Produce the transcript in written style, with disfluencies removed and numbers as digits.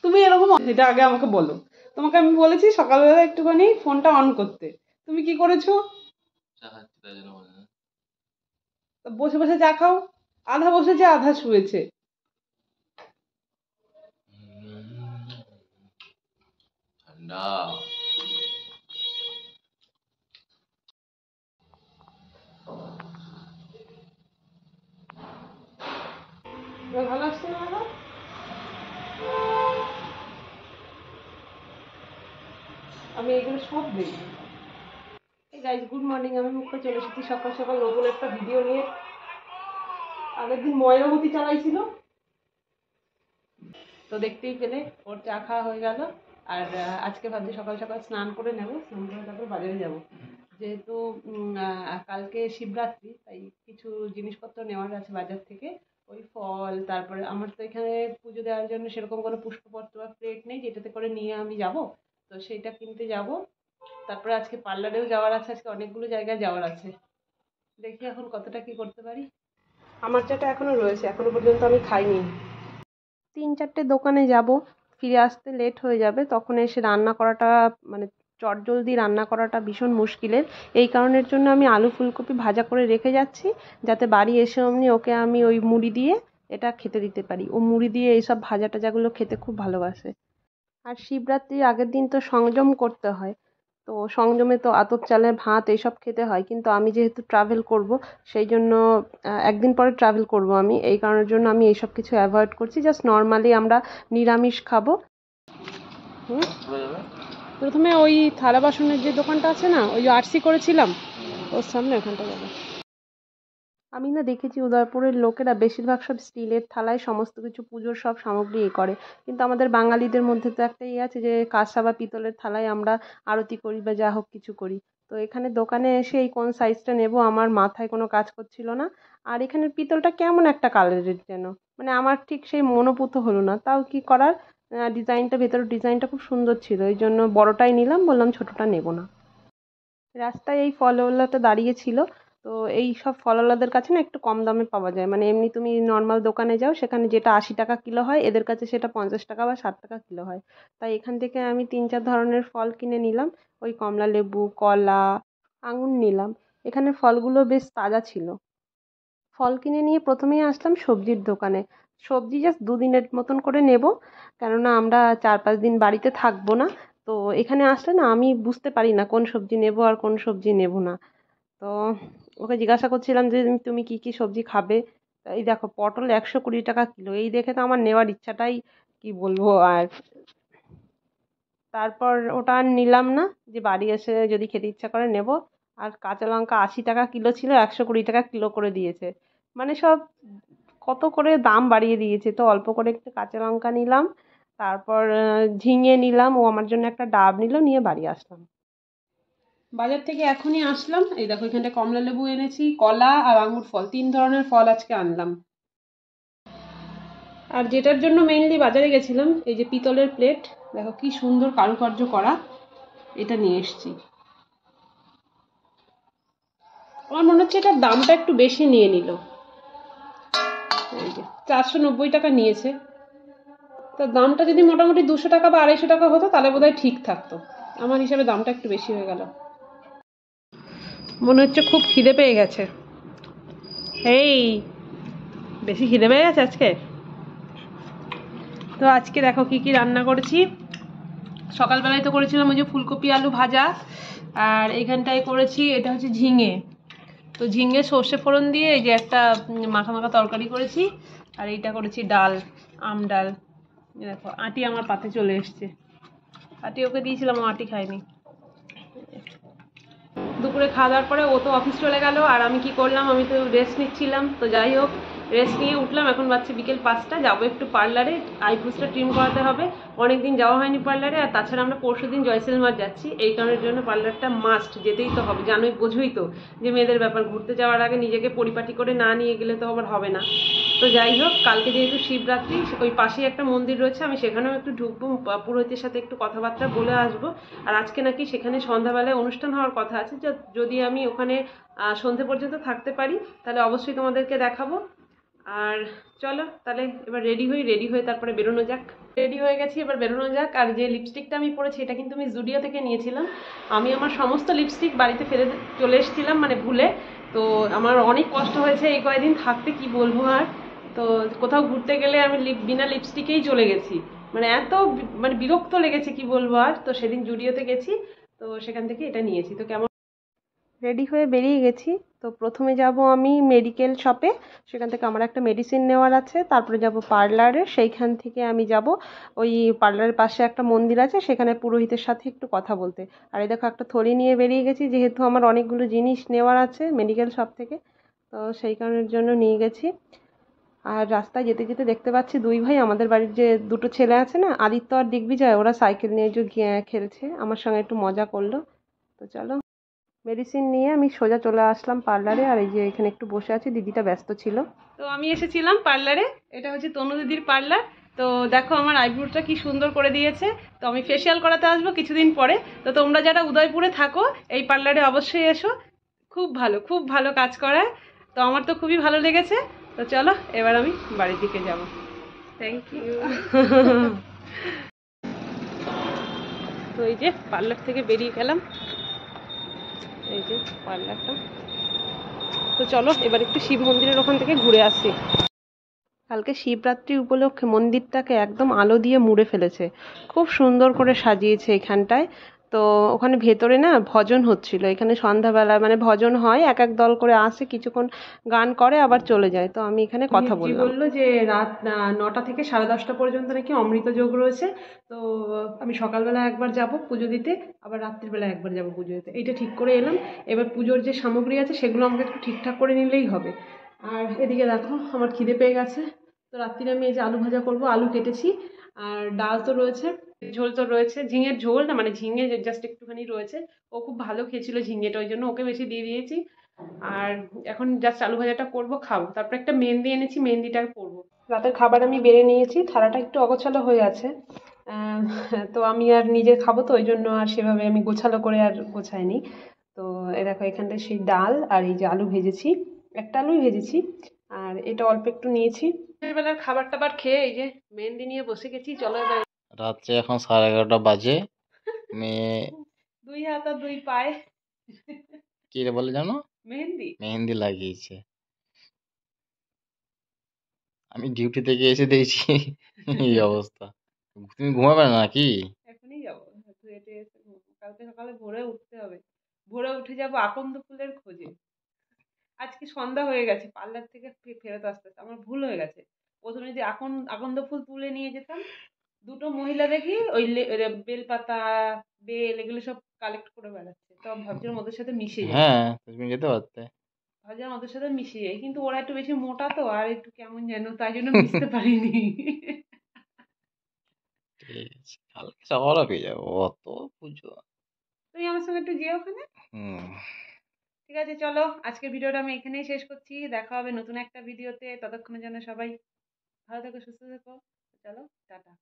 তুমি এরকম এটা আগে আমাকে বলো। তোমাকে আমি বলেছি সকালবেলা একটুখানি ফোনটা অন করতে, তুমি কি করেছো? বসে বসে চা খাও, আধা বসেছে আধা শুয়েছে। ঠান্ডা ভালো আসছে না দাদা? আমি এগুলো সব দেখি। এই গাইজ গুড মর্নিং, আমি মুখে চলে এসেছি সকাল সকাল নতুন একটা ভিডিও নিয়ে। আগের দিন ময়নামতি চালাইছিল, তো দেখতেই পেলে ওর চা খাওয়া হয়ে গেল। আর আজকে ভাবছি সকাল সকাল স্নান করে নেব, স্নান করে তারপর বাজারে যাব, যেহেতু কালকে শিবরাত্রি, তাই কিছু জিনিসপত্র নেওয়ার আছে বাজার থেকে। ওই ফল, তারপরে আমার তো এখানে পুজো দেওয়ার জন্য সেরকম কোনো পুষ্পপত্র বা প্লেট নেই যেটাতে করে নিয়ে আমি যাব, তো সেইটা কিনতে যাব। তারপরে আজকে পার্লারেও যাওয়ার আছে, আজকে অনেকগুলো জায়গায় যাওয়ার আছে। দেখি এখন কতটা কি করতে পারি। আমার চাটা এখনো রয়েছে, এখনো পর্যন্ত আমি খাইনি। 3-4টে দোকানে যাব, ফিরে আসতে লেট হয়ে যাবে, তখন এসে রান্না করাটা মানে চটজলদি রান্না করাটা ভীষণ মুশকিলের। এই কারণের জন্য আমি আলু ফুলকপি ভাজা করে রেখে যাচ্ছি, যাতে বাড়ি এসে অমনি ওকে আমি ওই মুড়ি দিয়ে এটা খেতে দিতে পারি। ও মুড়ি দিয়ে এইসব ভাজা টাজাগুলো খেতে খুব ভালোবাসে। আর শিবরাত্রির আগের দিন তো সংযম করতে হয়, তো সংযমে তো আতপ চালের ভাত এইসব খেতে হয়, কিন্তু আমি যেহেতু ট্রাভেল করব, সেই জন্য একদিন পরে ট্রাভেল করব আমি, এই কারণের জন্য আমি এইসব কিছু অ্যাভয়েড করছি, জাস্ট নর্মালি আমরা নিরামিষ খাবো। প্রথমে ওই থালা বাসনের যে দোকানটা আছে না, ওই আরসি করেছিলাম ওর সামনে, ওখানটা যাবো। আমি না দেখেছি উদয়পুরের লোকেরা বেশিরভাগ সব স্টিলের থালায় সমস্ত কিছু পুজোর সব সামগ্রী করে, কিন্তু আমাদের বাঙালিদের মধ্যে তো একটা আছে যে কাঁসা বা পিতলের থালায় আমরা আরতি করি বা যা হোক কিছু করি। তো এখানে দোকানে এসে এই কোন সাইজটা নেব আমার মাথায় কোনো কাজ করছিল না। আর এখানের পিতলটা কেমন একটা কালারের যেন, মানে আমার ঠিক সেই মনোপুত হলো না, তাও কি করার। ডিজাইনটা, ভেতরের ডিজাইনটা খুব সুন্দর ছিল, এই জন্য বড়টাই নিলাম, বললাম ছোটটা নেব না। রাস্তায় এই ফলওয়ালাটা দাঁড়িয়ে ছিল, তো এই সব ফলওয়ালাদের কাছে না একটু কম দামে পাওয়া যায়, মানে এমনি তুমি নর্মাল দোকানে যাও সেখানে যেটা 80 টাকা কিলো হয়, এদের কাছে সেটা 50 টাকা বা 60 টাকা কিলো হয়। তাই এখান থেকে আমি 3-4 ধরনের ফল কিনে নিলাম, ওই কমলা লেবু, কলা, আঙুর নিলাম। এখানে ফলগুলো বেশ তাজা ছিল। ফল কিনে নিয়ে প্রথমেই আসলাম সবজির দোকানে। সবজি জাস্ট 2 দিনের মতন করে নেব, কেননা আমরা 4-5 দিন বাড়িতে থাকবো না। তো এখানে আসলে না আমি বুঝতে পারি না কোন সবজি নেব আর কোন সবজি নেব না। তো ওকে জিজ্ঞাসা করছিলাম যে তুমি কি কি সবজি খাবে। এই দেখো পটল 120 টাকা কিলো, এই দেখে তো আমার নেওয়ার ইচ্ছাটাই কি বলবো আর। তারপর ওটা আর নিলাম না, যে বাড়ি এসে যদি খেতে ইচ্ছা করে নেব। আর কাঁচা লঙ্কা 80 টাকা কিলো ছিল, 120 টাকা কিলো করে দিয়েছে, মানে সব কত করে দাম বাড়িয়ে দিয়েছে। তো অল্প করে একটু কাঁচা লঙ্কা নিলাম, তারপর ঝিঙে নিলাম, ও আমার জন্য একটা ডাব নিল, নিয়ে বাড়ি আসলাম। বাজার থেকে এখনই আসলাম, এই দেখো এখানটা কমলা লেবু এনেছি, কলা আর আঙুর ফল, 3 ধরনের ফল আজকে আনলাম। আর যেটার জন্য মেইনলি বাজারে গেছিলাম, এই যে পিতলের প্লেট, দেখো কি সুন্দর কারুকার্য করা, এটা নিয়ে এসেছি। আমার মনে হচ্ছে এটার দামটা একটু বেশি নিয়ে নিল, এই যে 490 টাকা নিয়েছে। তার দামটা যদি মোটামুটি 200 টাকা বা 250 টাকা হতো তাহলে বোধহয় ঠিক থাকতো, আমার হিসাবে দামটা একটু বেশি হয়ে গেল। মনে হচ্ছে খুব খিদে পেয়ে গেছে। এই বেশি খিদে পেয়ে গেছে আজকে। তো আজকে দেখো কি কি রান্না করেছি। সকালবেলায় তো করেছিলাম ওই যে ফুলকপি আলু ভাজা, আর এইখানটায় করেছি এটা হচ্ছে ঝিঙে। তো ঝিঙে সর্ষে ফোড়ন দিয়ে এই যে একটা মাখা মাখা তরকারি করেছি। আর এইটা করেছি ডাল, আম ডাল। দেখো আঁটি আমার পাতে চলে এসছে, আঁটি ওকে দিয়েছিলাম, ও আঁটি খায়নি। দুপুরে খাওয়া দাওয়ার পরে ও তো অফিস চলে গেল, আর আমি কি করলাম, আমি তো রেস্ট নিচ্ছিলাম। তো যাই হোক, রেস্ট নিয়ে উঠলাম, এখন বাজছে বিকেল 5টা, যাবো একটু পার্লারে, আইব্রোসটা ট্রিম করাতে হবে। অনেকদিন যাওয়া হয়নি পার্লারে, আর তাছাড়া আমরা পরশুদিন জয়সলমার যাচ্ছি, এই কারণের জন্য পার্লারটা মাস্ট যেতেই তো হবে, জানোই বোঝোই তো যে মেয়েদের ব্যাপার, ঘুরতে যাওয়ার আগে নিজেকে পরিপাটি করে না নিয়ে গেলে তো আবার হবে না। তো যাই হোক, কালকে যেহেতু শিবরাত্রি, ওই পাশেই একটা মন্দির রয়েছে, আমি সেখানেও একটু ঢুকবো, পুরোহিতের সাথে একটু কথাবার্তা বলে আসবো। আর আজকে নাকি সেখানে সন্ধ্যাবেলায় অনুষ্ঠান হওয়ার কথা আছে, যদি আমি ওখানে সন্ধে পর্যন্ত থাকতে পারি তাহলে অবশ্যই তোমাদেরকে দেখাবো। আর চলো তাহলে এবার রেডি হয়ে তারপরে বেরোনো যাক। রেডি হয়ে গেছি, এবার বেরোনো যাক। আর যে লিপস্টিকটা আমি পরেছি এটা কিন্তু আমি জুডিও থেকে নিয়েছিলাম। আমি আমার সমস্ত লিপস্টিক বাড়িতে ফেলে চলে এসেছিলাম, মানে ভুলে। তো আমার অনেক কষ্ট হয়েছে এই কয়দিন থাকতে, কি বলবো আর। তো কোথাও ঘুরতে গেলে আমি বিনা লিপস্টিকেই চলে গেছি, মানে এত মানে বিরক্ত লেগেছে কি বলবো আর। তো সেদিন জুডিওতে গেছি, তো সেখান থেকে এটা নিয়েছি। তো কেমন রেডি হয়ে বেরিয়ে গেছি। তো প্রথমে যাব আমি মেডিকেল শপে, সেখান থেকে আমার একটা মেডিসিন নেওয়ার আছে। তারপরে যাব পার্লারে, সেইখান থেকে আমি যাব ওই পার্লারের পাশে একটা মন্দির আছে, সেখানে পুরোহিতের সাথে একটু কথা বলতে। আর এই দেখো একটা থলি নিয়ে বেরিয়ে গেছি, যেহেতু আমার অনেকগুলো জিনিস নেওয়ার আছে মেডিকেল শপ থেকে, তো সেই কারণের জন্য নিয়ে গেছি। আর রাস্তায় যেতে যেতে দেখতে পাচ্ছি দুই ভাই, আমাদের বাড়ির যে দুটো ছেলে আছে না, আদিত্য আর দিগ্বিজয়, ওরা সাইকেল নিয়ে যে খেলছে, আমার সঙ্গে একটু মজা করলো। তো চলো, মেডিসিন নিয়ে আমি সোজা চলে আসলাম পার্লারে। আর এই যে এখানে একটু বসে আছি, দিদিটা ব্যস্ত ছিল। তো আমি এসেছিলাম পার্লারে, এটা হচ্ছে তনু দিদির পার্লার। তো দেখো আমার আইব্রোটা কি সুন্দর করে দিয়েছে। তো আমি ফেসিয়াল করাতে আসবো কিছুদিন পরে। তো তোমরা যারা উদয়পুরে থাকো এই পার্লারে অবশ্যই এসো, খুব ভালো কাজ করায়। তো আমার তো খুবই ভালো লেগেছে। তো চলো এবার আমি বাড়ির দিকে যাব। Thank you. তো এই যে পার্লার থেকে বেরিয়ে গেলাম, এই যে পার্লারটা। তো চলো এবার একটু শিব মন্দিরের ওখান থেকে ঘুরে আসি। কালকে শিবরাত্রি উপলক্ষে মন্দিরটাকে একদম আলো দিয়ে মুড়ে ফেলেছে, খুব সুন্দর করে সাজিয়েছে এখানটায়। তো ওখানে ভেতরে না ভজন হচ্ছিল, এখানে সন্ধ্যাবেলা মানে ভজন হয়, এক এক দল করে আসে, কিছুক্ষণ গান করে আবার চলে যায়। তো আমি এখানে কথা বললাম। বললো যে রাত 9টা থেকে 10:30 পর্যন্ত নাকি অমৃত যোগ রয়েছে। তো আমি সকালবেলা একবার যাব পুজো দিতে, আবার রাত্রিবেলা একবার যাব পুজো দিতে, এইটা ঠিক করে এলাম। এবার পুজোর যে সামগ্রী আছে সেগুলো আমাকে একটু ঠিকঠাক করে নিলেই হবে। আর এদিকে দেখো আমার খিদে পেয়ে গেছে। তো রাত্রিরে আমি এই যে আলু ভাজা করব, আলু কেটেছি। আর ডাল তো রয়েছে, ঝোল তো রয়েছে, ঝিঙের ঝোল না, মানে ঝিঙে জাস্ট একটুখানি রয়েছে। ও খুব ভালো খেয়েছিল ঝিঙেটা, ওই জন্য ওকে বেশি দিয়ে দিয়েছি। আর এখন জাস্ট আলু ভাজাটা করব, খাবো। তারপর একটা মেহেন্দি এনেছি, মেহেন্দিটা করবো। রাতের খাবার আমি বেড়ে নিয়েছি, থালাটা একটু অগোছালো হয়ে আছে। আহ, তো আমি আর নিজে খাবো, তো ওই জন্য আর সেভাবে আমি গোছালো করে আর গোছাইনি। তো এ দেখো এখানটায় সেই ডাল আর এই যে আলু ভেজেছি, একটা আলুই ভেজেছি। আর এটা অল্প একটু নিয়েছি। বেলার খাবার টাবার খেয়ে এই যে মেহেন্দি নিয়ে বসে গেছি। চলো এবার রাত্রে এখন 11:30 বাজে। মেয়ে দুই হাত আর দুই পায়ে কি রে বলে জানো, মেহেন্দি। মেহেন্দি লাগিয়েছে। আমি ডিউটি থেকে এসে দেখছি এই অবস্থা। তুমি ঘুমাবে না নাকি? এখনই যাবো, হেঁটে এসে ঘুমাবো। কালকে সকালে ভোরে উঠতে হবে, ভোরে উঠে যাবো আকন্দ ফুলের খোঁজে। আজকে সন্ধ্যা হয়ে গেছে, পার্লার থেকে ফেরত আসতে আসতে আমার ভুল হয়ে গেছে। প্রথমে যদি আকন্দ ফুল তুলে নিয়ে যেতাম, দুটো মহিলা দেখি ওই বেলপাতা, বেল এগুলো সব কালেক্ট করে বেড়াচ্ছে। তো আমি ভাবছিলাম ওদের সাথে মিশে যাই, হ্যাঁ, তুমি যেতে পারতে। ভাবছিলাম ওদের সাথে মিশে যাই, কিন্তু ওরা একটু বেশি মোটা তো আর একটু কেমন যেন, তাই জন্য মিশতে পারিনি। ঠিক আছে, কালকে সকালে পেয়ে যাবো, অত পুজো। তুমি আমার সঙ্গে একটু যেও ওখানে। হুম। ঠিক আছে চলো, আজকের ভিডিওটা আমি এখানেই শেষ করছি। দেখা হবে নতুন একটা ভিডিওতে, ততক্ষণের জন্য সবাই ভালো থেকো, সুস্থ থেকো। চলো, টাটা।